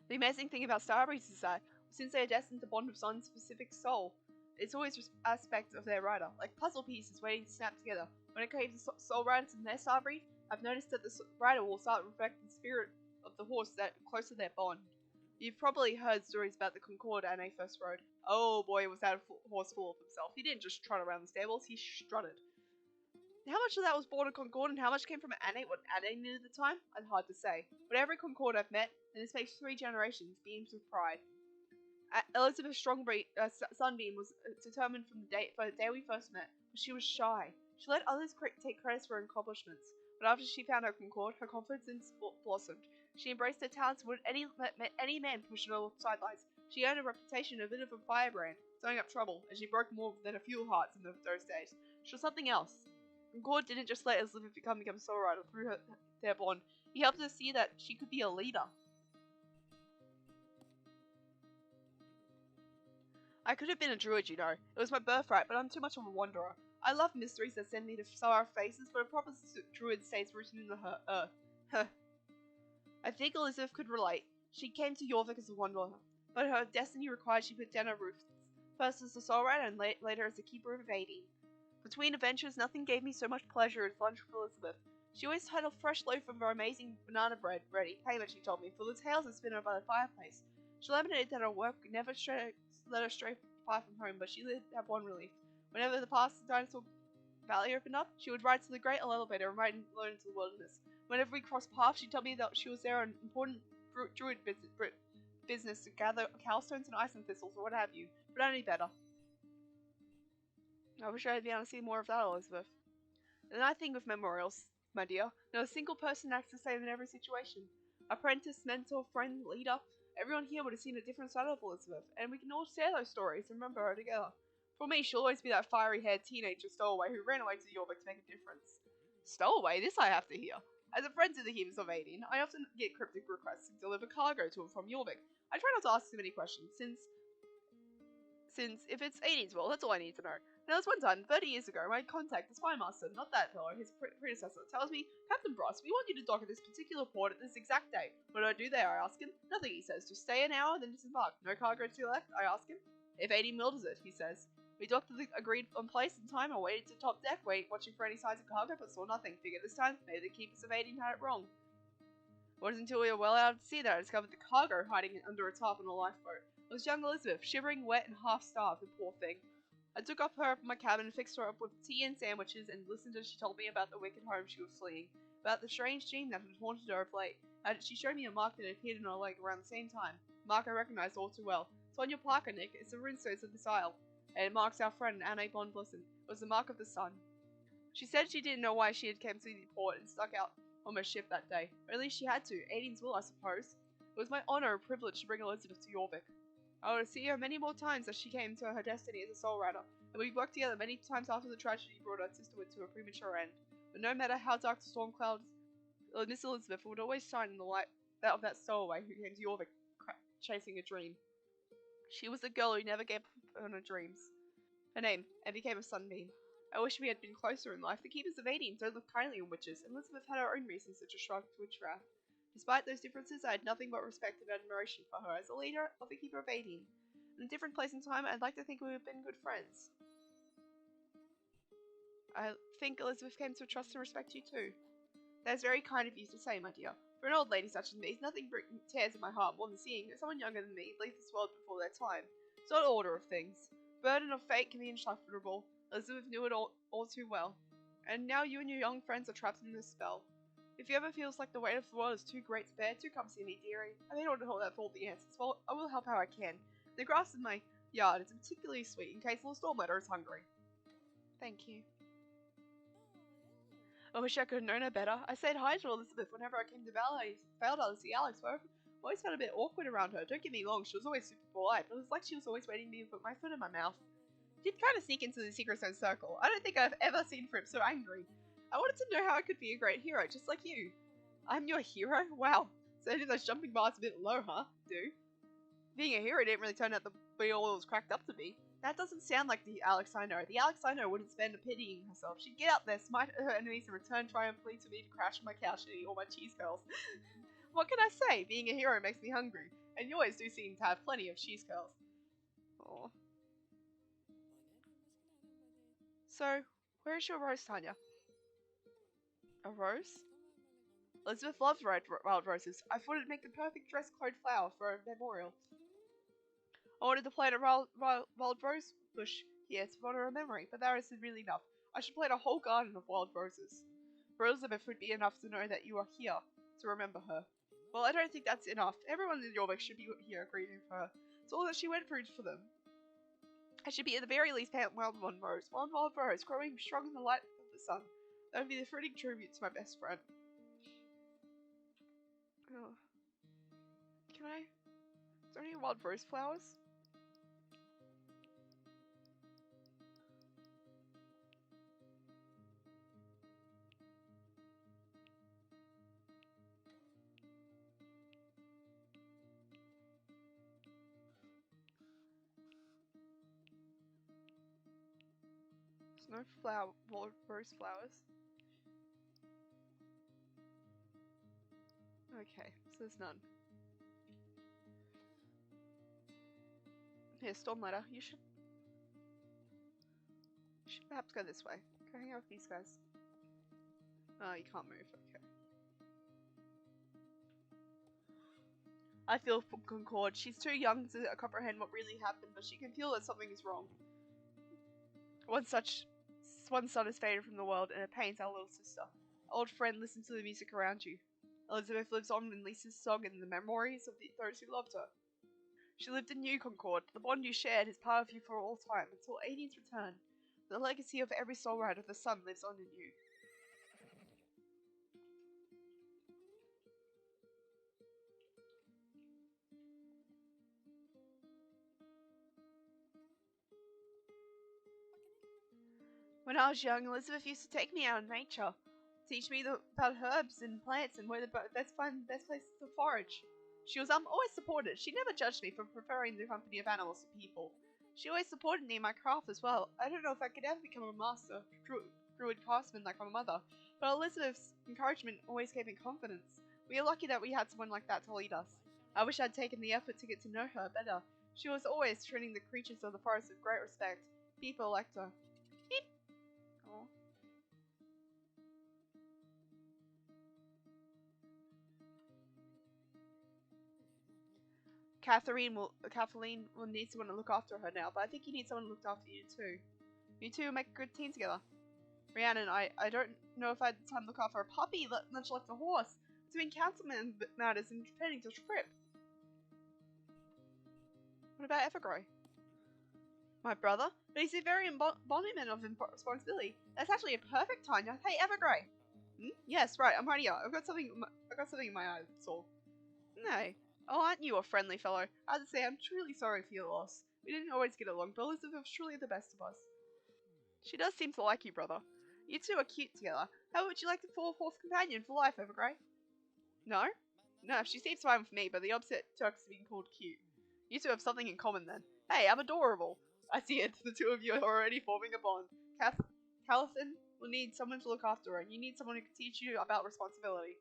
The amazing thing about Starbreeze is that, since they are destined to bond with some specific soul, it's always aspects of their rider, like puzzle pieces waiting to snap together. When it comes to soul riders and their Starbreed, I've noticed that the rider will start reflecting the spirit of the horse that close to their bond. You've probably heard stories about the Concord Anne first rode. Oh boy, was that a horse full of himself. He didn't just trot around the stables, he strutted. How much of that was born of Concord and how much came from Anne, what Anne needed at the time? It's hard to say. But every Concord I've met, and this makes 3 generations, beams with pride. Elizabeth Sunbeam was determined from the day we first met, but she was shy. She let others take credit for her accomplishments, but after she found her Concord, her confidence blossomed. She embraced her talents and would let any man push her to the sidelines. She earned a reputation, a bit of a firebrand, stirring up trouble, and she broke more than a few hearts in those days. She was something else. Concord didn't just let Elizabeth become a soul rider through their bond. He helped her see that she could be a leader. I could have been a druid, you know. It was my birthright, but I'm too much of a wanderer. I love mysteries that send me to sour faces, but a proper druid stays rooted in the earth. Huh. I think Elizabeth could relate. She came to Yorvik as a wanderer, but her destiny required she put down her roots, first as a soul rider and later as a keeper of Aideen. Between adventures, nothing gave me so much pleasure as lunch with Elizabeth. She always had a fresh loaf of her amazing banana bread ready, payment she told me, for the tales that spin over the fireplace. She lamented that her work never led her stray far from home, but she did have one relief. Whenever the past dinosaur valley opened up, she would ride to the great elevator and ride alone into the wilderness. Whenever we crossed paths, she'd tell me that she was there on important druid business to gather cowstones and ice and thistles or what have you, but only better. I wish I'd be able to see more of that, Elizabeth. And I think with memorials, my dear, not a single person acts the same in every situation. Apprentice, mentor, friend, leader, everyone here would have seen a different side of Elizabeth, and we can all share those stories and remember her together. For me, she'll always be that fiery-haired teenager stowaway who ran away to Yorvik to make a difference. Stowaway? This I have to hear. As a friend to the Keepers of Aideen, I often get cryptic requests to deliver cargo to and from Yorvik. I try not to ask too many questions, since if it's Aideen's world, that's all I need to know. Now, this one time, 30 years ago, my contact, the spymaster, not that fellow, his predecessor, tells me, Captain Bros, we want you to dock at this particular port at this exact date. What do I do there? I ask him. Nothing, he says. Just stay an hour, then disembark. No cargo to left? I ask him. If Aideen Mill does it, he says. We docked at the agreed on place and time and waited to top deck, watching for any signs of cargo, but saw nothing. Figured this time, maybe the Keepers of Aideen had it wrong. It wasn't until we were well out at sea that I discovered the cargo hiding under a tarp on a lifeboat. It was young Elizabeth, shivering, wet, and half-starved, the poor thing. I took up her from my cabin and fixed her up with tea and sandwiches and listened as she told me about the wicked home she was fleeing, about the strange dream that had haunted her of late. She showed me a mark that had appeared in her leg around the same time, a mark I recognized all too well. Sonia Parker, Nick, it's the runestones of this isle, and it marks our friend Anne Bond Blisson. It was the mark of the sun. She said she didn't know why she had come to the port and stuck out on my ship that day, or at least she had to. Aideen's will, I suppose. It was my honor and privilege to bring Elizabeth to Yorvik. I would see her many more times as she came to her destiny as a soul rider, and we worked together many times after the tragedy brought our sisterhood to a premature end. But no matter how dark the storm clouds, Miss Elizabeth would always shine in the light of that stowaway who came to Yorvik chasing a dream. She was the girl who never gave up on her dreams. Her name, and became a sunbeam. I wish we had been closer in life. The Keepers of Aideen don't look kindly on witches, and Elizabeth had her own reasons to shrug to witchcraft. Despite those differences, I had nothing but respect and admiration for her as a leader of the Keeper of Aideen. In a different place and time, I'd like to think we would have been good friends. I think Elizabeth came to trust and respect you too. That is very kind of you to say, my dear. For an old lady such as me, nothing tears at my heart more than seeing someone younger than me leave this world before their time. It's not order of things. Burden of fate can be insufferable. Elizabeth knew it all too well. And now you and your young friends are trapped in this spell. If you ever feels like the weight of the world is too great to bear, do come see me, dearie. I may not hold out all the answers, but I will help how I can. The grass in my yard is particularly sweet in case little Stormlighter is hungry. Thank you. I wish I could have known her better. I said hi to Elizabeth whenever I came to Valdale to see Alex, but I always felt a bit awkward around her. Don't get me wrong, she was always super polite, but it was like she was always waiting for me to put my foot in my mouth. I did kind of sneak into the Secret Stone Circle. I don't think I've ever seen Fripp so angry. I wanted to know how I could be a great hero, just like you. I'm your hero? Wow. So I did those jumping bars a bit low, huh? Being a hero didn't really turn out to be all it was cracked up to be. That doesn't sound like the Alex I know. The Alex I know wouldn't spend a pitying herself. She'd get out there, smite her enemies, and return triumphantly to me to crash on my couch and eat all my cheese curls. What can I say? Being a hero makes me hungry. And you always do seem to have plenty of cheese curls. Aww. So, where's your rose, Tanya? A rose? Elizabeth loves wild roses. I thought it'd make the perfect dress-code flower for a memorial. I wanted to plant a wild rose bush here to honor her memory, but that isn't really enough. I should plant a whole garden of wild roses. For Elizabeth would be enough to know that you are here to remember her. Well, I don't think that's enough. Everyone in Yorvik should be here grieving for her. It's all that she went through for them. I should be at the very least plant one wild rose, growing strong in the light of the sun. That would be the fitting tribute to my best friend. Oh. Can I? Is there any wild rose flowers? There's no rose flowers. Okay, so there's none. Here, Stormlighter, you should perhaps go this way. Go hang out with these guys. Oh, you can't move, okay. I feel for Concord. She's too young to comprehend what really happened, but she can feel that something is wrong. One son is faded from the world, and it pains our little sister. Old friend, listen to the music around you. Elizabeth lives on in Lisa's song and in the memories of those who loved her. She lived in you, Concord. The bond you shared is part of you for all time, until Aiden's return. The legacy of every soul rider of the sun lives on in you. When I was young, Elizabeth used to take me out in nature, teach me about herbs and plants and where the best places to forage. She was always supportive. She never judged me for preferring the company of animals to people. She always supported me in my craft as well. I don't know if I could ever become a master druid craftsman like my mother, but Elizabeth's encouragement always gave me confidence. We are lucky that we had someone like that to lead us. I wish I'd taken the effort to get to know her better. She was always treating the creatures of the forest with great respect. People liked her. Beep. Aww. Kathleen will need someone to look after her now, but I think you need someone to look after you too. You two make a good team together. Rhiannon, I don't know if I had time to look after a puppy, much like a horse. Doing councilman matters and planning to trip. What about Evergrey? My brother? But he's a very embodiment of responsibility. That's actually a perfect time. Hey, Evergrey. Yes, right. I'm right here. I've got something in my eye. That's all. No. Oh, aren't you a friendly fellow? I have to say, I'm truly sorry for your loss. We didn't always get along, but Elizabeth was truly the best of us. She does seem to like you, brother. You two are cute together. How would you like to fall fourth companion for life, Evergrey? No? No, she seems fine with me, but the opposite Turks being called cute. You two have something in common then. Hey, I'm adorable. I see it. The two of you are already forming a bond. Callison will need someone to look after her, and you need someone who can teach you about responsibility.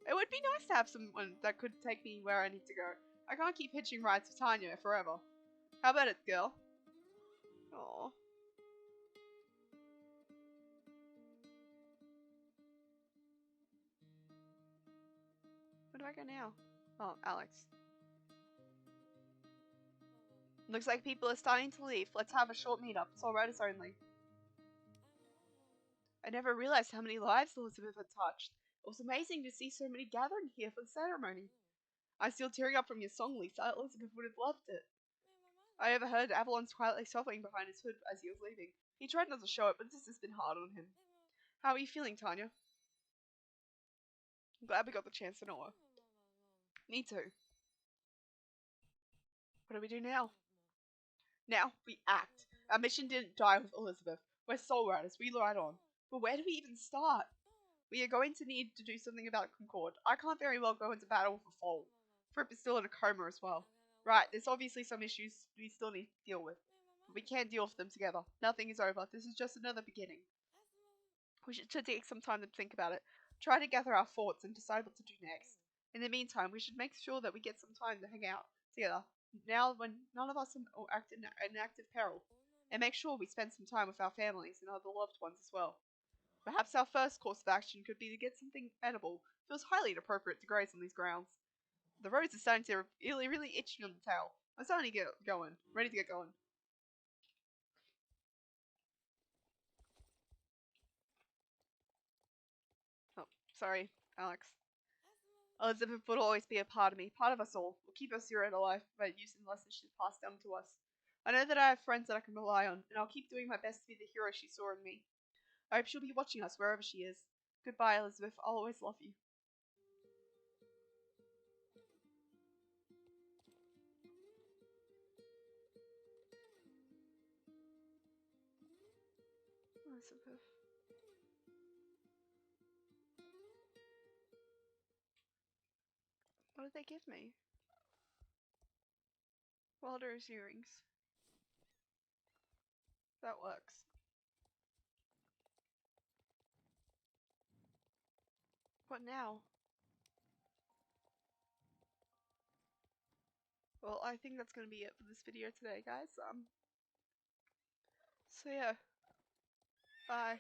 It would be nice to have someone that could take me where I need to go. I can't keep hitching rides with Tanya forever. How about it, girl? Aww. Where do I go now? Oh, Alex. Looks like people are starting to leave. Let's have a short meetup. It's all riders only. I never realized how many lives Elizabeth had touched. It was amazing to see so many gathering here for the ceremony. I'm still tearing up from your song, Lisa. Elizabeth would have loved it. I overheard Avalon's quietly sobbing behind his hood as he was leaving. He tried not to show it, but this has been hard on him. How are you feeling, Tanya? I'm glad we got the chance to know her. Me too. What do we do now? Now, we act. Our mission didn't die with Elizabeth. We're soul riders. We ride on. But where do we even start? We are going to need to do something about Concord. I can't very well go into battle with a foal. Fripp is still in a coma as well. Right, there's obviously some issues we still need to deal with. But we can't deal with them together. Nothing is over. This is just another beginning. We should take some time to think about it. Try to gather our thoughts and decide what to do next. In the meantime, we should make sure that we get some time to hang out together. Now when none of us are in active peril. And make sure we spend some time with our families and other loved ones as well. Perhaps our first course of action could be to get something edible. Feels highly inappropriate to graze on these grounds. The roads are starting to really itch me on the tail. I'm starting to get going. Ready to get going. Oh, sorry, Alex. Elizabeth will always be a part of me, part of us all. Will keep us here alive by using the lessons she's passed down to us. I know that I have friends that I can rely on, and I'll keep doing my best to be the hero she saw in me. I hope she'll be watching us wherever she is. Goodbye, Elizabeth. I'll always love you. Elizabeth. What did they give me? Wilder's earrings. That works. What now? Well, I think that's gonna be it for this video today, guys. So yeah. Bye.